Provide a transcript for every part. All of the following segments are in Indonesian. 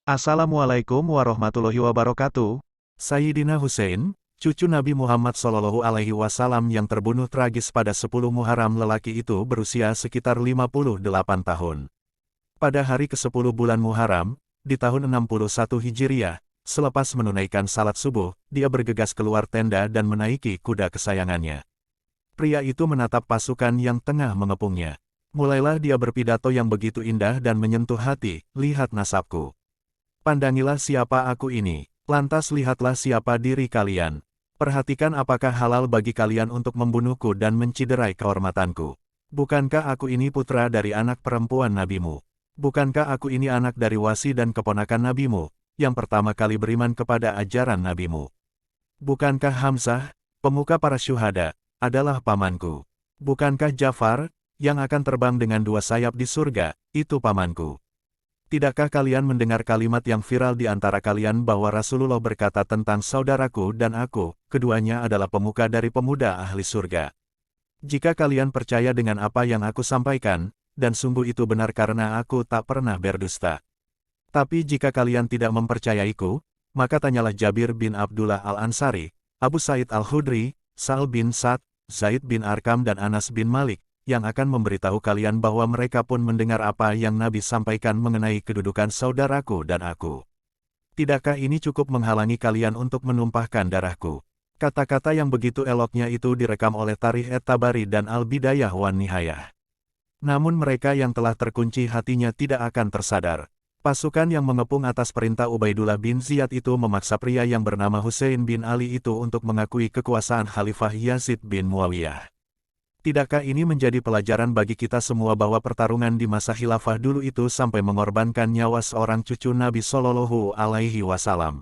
Assalamualaikum warahmatullahi wabarakatuh. Sayyidina Hussein, cucu Nabi Muhammad SAW yang terbunuh tragis pada 10 Muharram, lelaki itu berusia sekitar 58 tahun. Pada hari ke-10 bulan Muharram, di tahun 61 Hijriah, selepas menunaikan salat subuh, dia bergegas keluar tenda dan menaiki kuda kesayangannya. Pria itu menatap pasukan yang tengah mengepungnya. Mulailah dia berpidato yang begitu indah dan menyentuh hati, "Lihat nasabku. Pandangilah siapa aku ini, lantas lihatlah siapa diri kalian. Perhatikan apakah halal bagi kalian untuk membunuhku dan menciderai kehormatanku. Bukankah aku ini putra dari anak perempuan nabimu? Bukankah aku ini anak dari wasi dan keponakan nabimu, yang pertama kali beriman kepada ajaran nabimu? Bukankah Hamzah, pemuka para syuhada, adalah pamanku? Bukankah Ja'far, yang akan terbang dengan 2 sayap di surga, itu pamanku? Tidakkah kalian mendengar kalimat yang viral di antara kalian bahwa Rasulullah berkata tentang saudaraku dan aku, keduanya adalah pemuka dari pemuda ahli surga? Jika kalian percaya dengan apa yang aku sampaikan, dan sungguh itu benar karena aku tak pernah berdusta. Tapi jika kalian tidak mempercayaiku, maka tanyalah Jabir bin Abdullah al-Ansari, Abu Sa'id al-Khudri, Sa'al bin Sa'd, Zaid bin Arqam dan Anas bin Malik, yang akan memberitahu kalian bahwa mereka pun mendengar apa yang Nabi sampaikan mengenai kedudukan saudaraku dan aku. Tidakkah ini cukup menghalangi kalian untuk menumpahkan darahku?" Kata-kata yang begitu eloknya itu direkam oleh Tarikh at-Tabari dan Al-Bidayah wan Nihayah. Namun mereka yang telah terkunci hatinya tidak akan tersadar. Pasukan yang mengepung atas perintah Ubaidullah bin Ziyad itu memaksa pria yang bernama Husain bin Ali itu untuk mengakui kekuasaan Khalifah Yazid bin Muawiyah. Tidakkah ini menjadi pelajaran bagi kita semua bahwa pertarungan di masa khilafah dulu itu sampai mengorbankan nyawa seorang cucu Nabi Shallallahu Alaihi Wasallam?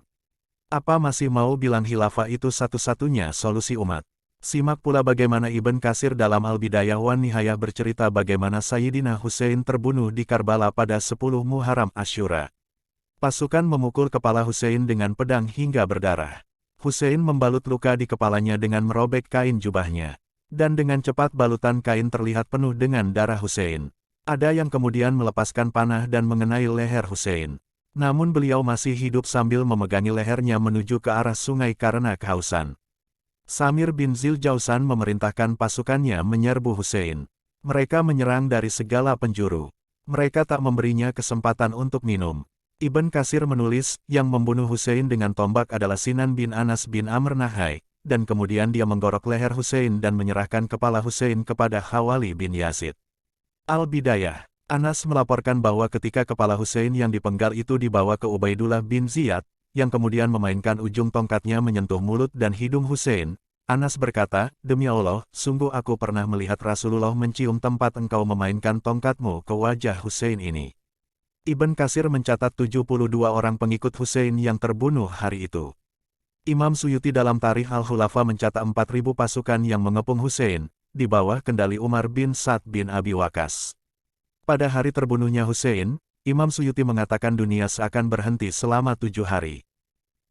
Apa masih mau bilang khilafah itu satu-satunya solusi umat? Simak pula bagaimana Ibn Katsir dalam Al-Bidayah wan Nihayah bercerita bagaimana Sayyidina Husain terbunuh di Karbala pada 10 Muharram Asyura. Pasukan memukul kepala Husain dengan pedang hingga berdarah. Husain membalut luka di kepalanya dengan merobek kain jubahnya. Dan dengan cepat balutan kain terlihat penuh dengan darah Husain. Ada yang kemudian melepaskan panah dan mengenai leher Husain. Namun beliau masih hidup sambil memegangi lehernya menuju ke arah sungai karena kehausan. Samir bin Ziljausan memerintahkan pasukannya menyerbu Husain. Mereka menyerang dari segala penjuru. Mereka tak memberinya kesempatan untuk minum. Ibn Katsir menulis, yang membunuh Husain dengan tombak adalah Sinan bin Anas bin Amr Nahai. Dan kemudian dia menggorok leher Husain dan menyerahkan kepala Husain kepada Khawali bin Yazid. Al-Bidayah, Anas melaporkan bahwa ketika kepala Husain yang dipenggal itu dibawa ke Ubaidullah bin Ziyad, yang kemudian memainkan ujung tongkatnya menyentuh mulut dan hidung Husain, Anas berkata, "Demi Allah, sungguh aku pernah melihat Rasulullah mencium tempat engkau memainkan tongkatmu ke wajah Husain ini." Ibn Katsir mencatat 72 orang pengikut Husain yang terbunuh hari itu. Imam Suyuti dalam Tarikh Al-Khulafa mencatat 4.000 pasukan yang mengepung Husain, di bawah kendali Umar bin Sa'd bin Abi Waqqas. Pada hari terbunuhnya Husain, Imam Suyuti mengatakan dunia seakan berhenti selama 7 hari.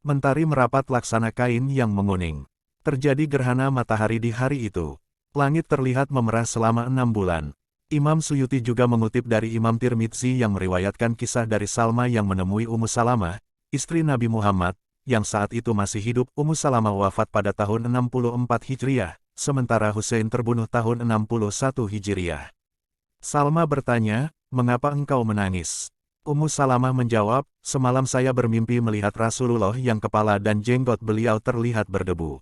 Mentari merapat laksana kain yang menguning. Terjadi gerhana matahari di hari itu. Langit terlihat memerah selama 6 bulan. Imam Suyuti juga mengutip dari Imam Tirmidzi yang meriwayatkan kisah dari Salma yang menemui Ummu Salamah, istri Nabi Muhammad, yang saat itu masih hidup. Ummu Salamah wafat pada tahun 64 Hijriah, sementara Husain terbunuh tahun 61 Hijriah. Salma bertanya, "Mengapa engkau menangis?" Ummu Salamah menjawab, "Semalam saya bermimpi melihat Rasulullah yang kepala dan jenggot beliau terlihat berdebu.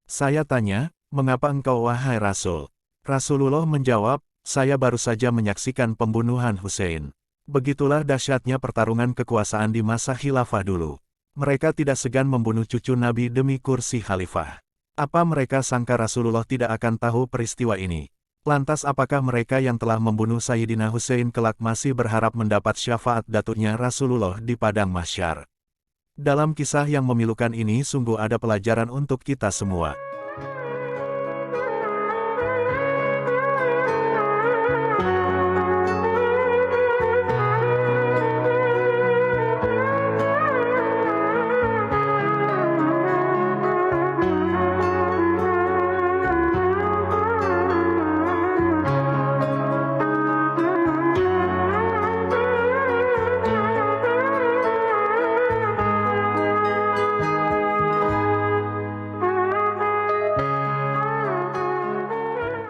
Saya tanya, 'Mengapa engkau wahai Rasul?' Rasulullah menjawab, 'Saya baru saja menyaksikan pembunuhan Husain.'" Begitulah dahsyatnya pertarungan kekuasaan di masa khilafah dulu. Mereka tidak segan membunuh cucu Nabi demi kursi khalifah. Apa mereka sangka Rasulullah tidak akan tahu peristiwa ini? Lantas apakah mereka yang telah membunuh Sayyidina Husain kelak masih berharap mendapat syafaat datuknya Rasulullah di padang mahsyar? Dalam kisah yang memilukan ini sungguh ada pelajaran untuk kita semua.